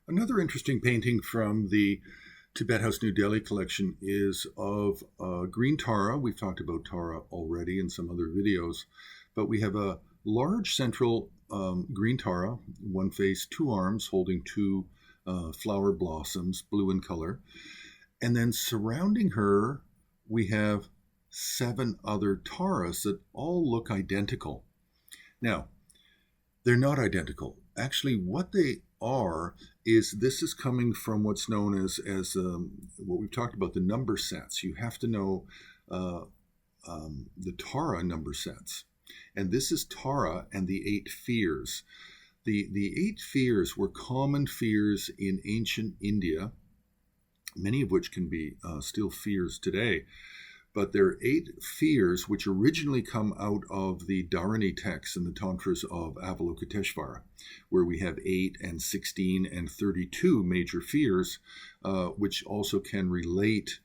Another interesting painting from the Tibet House New Delhi collection is of green Tara. We've talked about Tara already in some other videos, but we have a large central green Tara, one face, two arms, holding two flower blossoms, blue in color. And then surrounding her, we have seven other Taras that all look identical. Now, they're not identical. Actually, what they are is this is coming from what's known as what we've talked about, the number sets. You have to know uh, the Tara number sets. And this is Tara and the eight fears. The eight fears were common fears in ancient India, many of which can be still fears today. But there are eight fears which originally come out of the Dharani texts and the Tantras of Avalokiteshvara, where we have 8 and 16 and 32 major fears, which also can relate,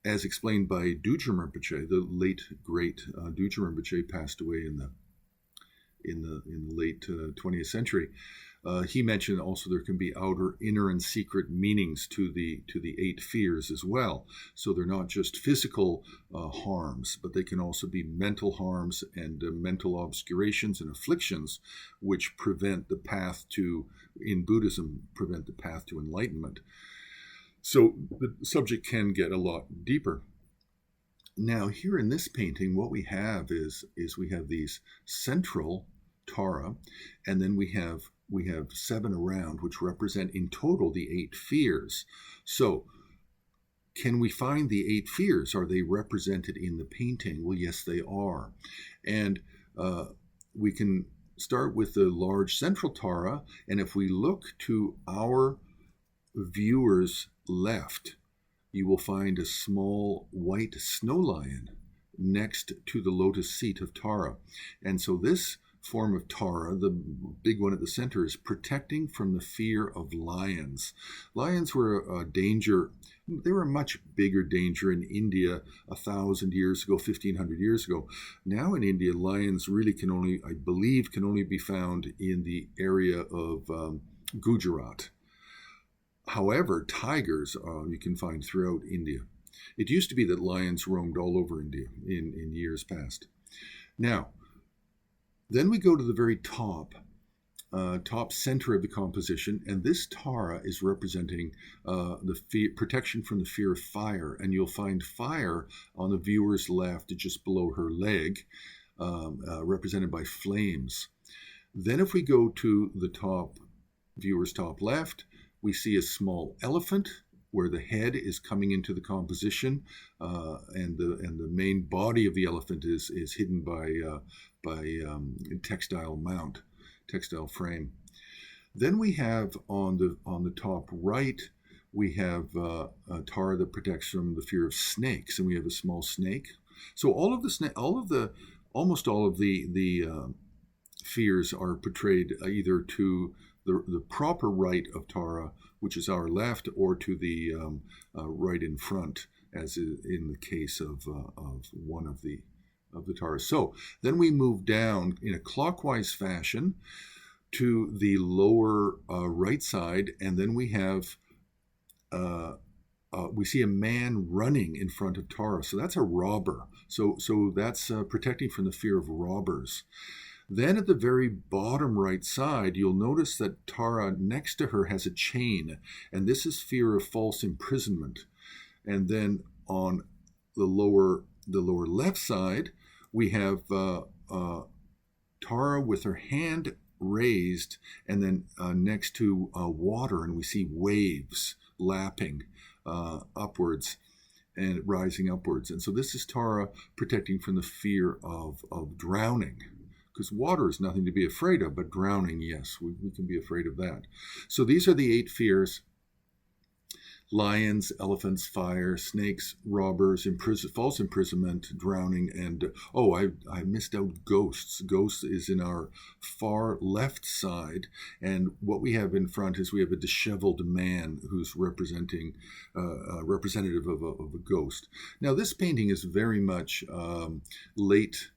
as explained by Dudjom Rinpoche, the late great Dudjom Rinpoche passed away in the late 20th century. He mentioned also there can be outer, inner, and secret meanings to the eight fears as well. So they're not just physical harms, but they can also be mental harms and mental obscurations and afflictions, which prevent the path to, in Buddhism, prevent the path to enlightenment. So the subject can get a lot deeper. Now, here in this painting, what we have is we have these central Tara, and then we have seven around, which represent in total the eight fears. So, can we find the eight fears? Are they represented in the painting? Well, yes, they are. And we can start with the large central Tara, and if we look to our viewer's left, you will find a small white snow lion next to the lotus seat of Tara. And so this form of Tara, the big one at the center, is protecting from the fear of lions. Lions were a danger. They were a much bigger danger in India 1,000 years ago, 1,500 years ago. Now in India, lions really can only, I believe, can only be found in the area of Gujarat. However, tigers you can find throughout India. It used to be that lions roamed all over India in years past. Now, then we go to the very top center of the composition, and this Tara is representing the protection from the fear of fire, and you'll find fire on the viewer's left, just below her leg, represented by flames. Then if we go to the viewer's top left, we see a small elephant where the head is coming into the composition, and the main body of the elephant is hidden by textile frame. Then we have on the top right, we have a Tara that protects from the fear of snakes, and we have a small snake. So almost all of the fears are portrayed either to the proper right of Tara, which is our left, or to the right in front, as in the case of one of the Taras. So then we move down in a clockwise fashion to the lower right side, and then we have we see a man running in front of Tara. So that's a robber. So that's protecting from the fear of robbers. Then at the very bottom right side, you'll notice that Tara next to her has a chain, and this is fear of false imprisonment. And then on the lower left side, we have Tara with her hand raised, and then next to water, and we see waves lapping upwards and rising upwards. And so this is Tara protecting from the fear of drowning. Because water is nothing to be afraid of, but drowning, yes, we can be afraid of that. So these are the eight fears: lions, elephants, fire, snakes, robbers, false imprisonment, drowning, and I missed out ghosts. Ghosts is in our far left side, and what we have in front is we have a disheveled man who's representative of a ghost. Now this painting is very much late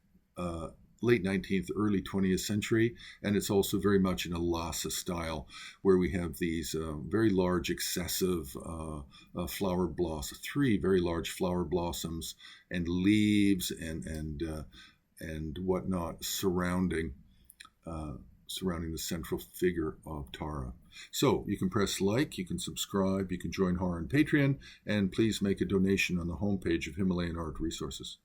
late 19th, early 20th century, and it's also very much in a Lhasa style, where we have these very large, excessive flower blossoms, 3 very large flower blossoms and leaves and whatnot surrounding the central figure of Tara. So you can press like, you can subscribe, you can join HAR on Patreon, and please make a donation on the homepage of Himalayan Art Resources.